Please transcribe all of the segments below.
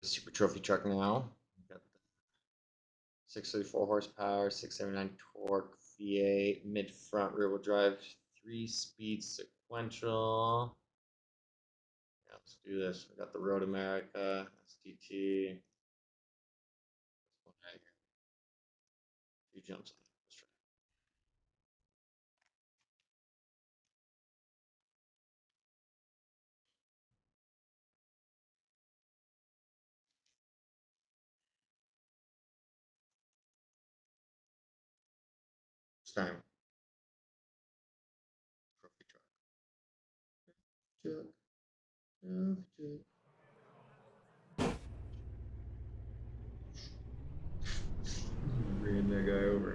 Super trophy truck now. We got the 634 horsepower, 679 torque, V8, mid front rear wheel drive, 3-speed sequential. Yeah, let's do this. We got the Road America, STT. This one right here. Two jumps on it. Let's try. This time. Trophy truck. Truck. Truck. Ran that guy over.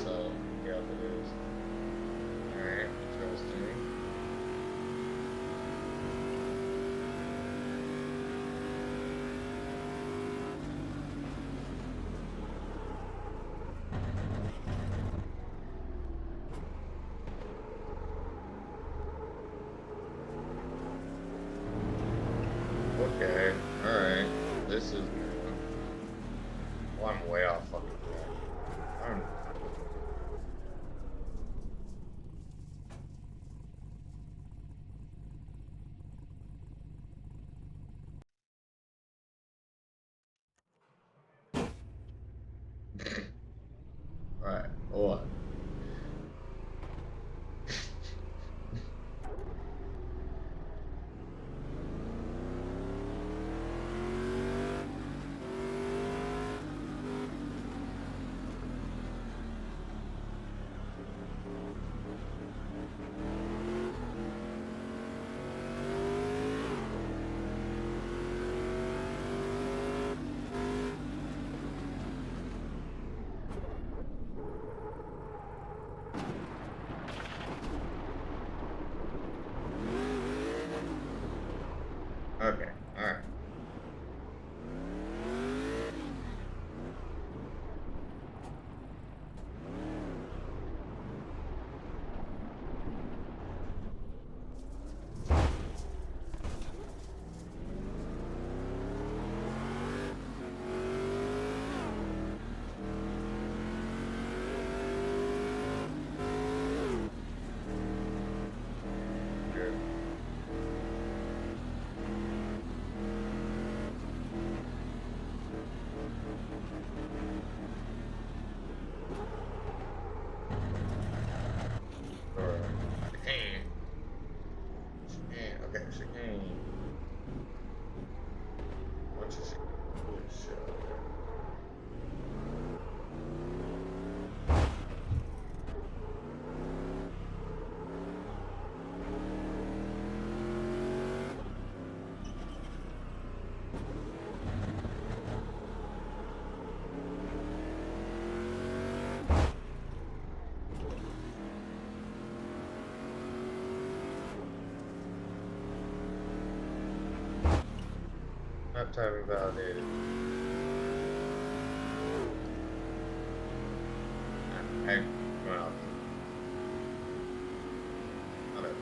So, yeah, it is. Alright, interesting. Okay, alright. This is new. Well, I'm way off fucking track. I'm alright, hold on. Okay, alright. Good. Alright. Chicane. Chicane. Okay, chicane. What's a chicane? Holy shit, okay. Not timing validated. Hey, well, not it.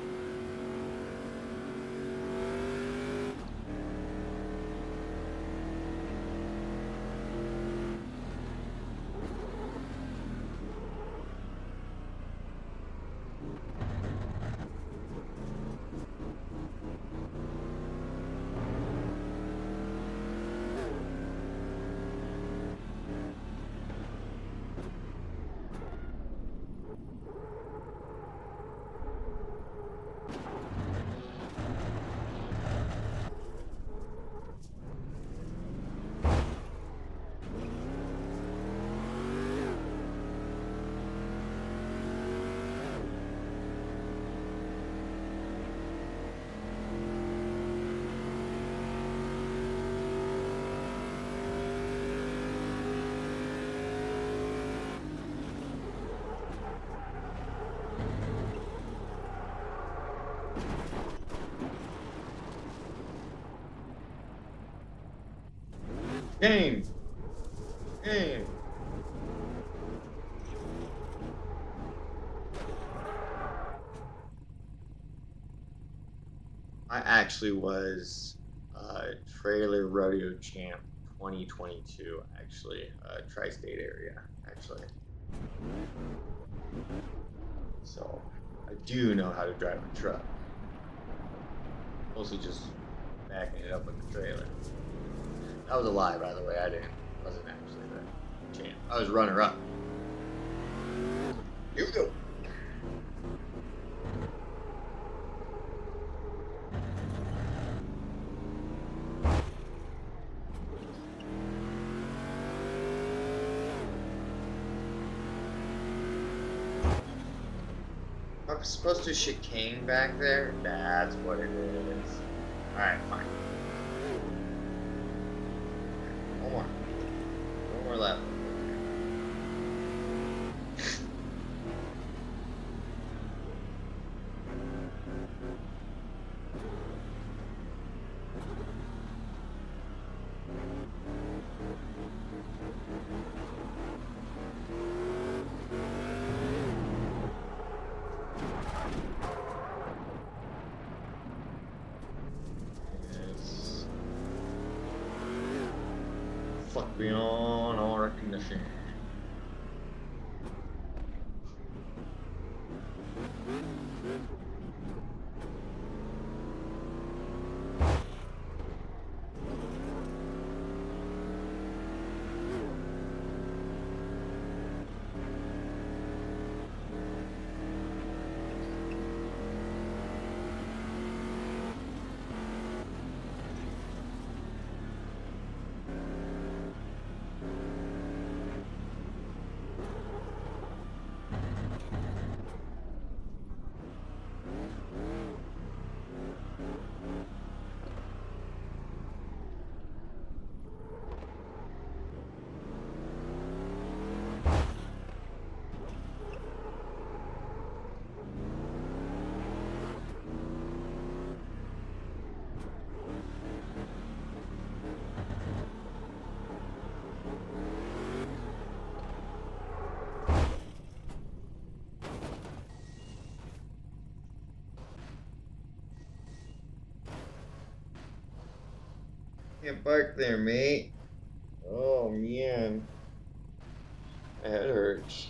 Game. Game. I actually was trailer rodeo champ 2022. Actually, tri-state area. Actually, so I do know how to drive a truck. Mostly just backing it up with the trailer. That was a lie, by the way. Wasn't actually the champ. I was runner up. Here we go. I'm supposed to chicane back there? That's what it is. Alright, fine. One more. One more left. Yes. Fuck beyond all recognition. Can't bark there, mate. Oh man. My head hurts.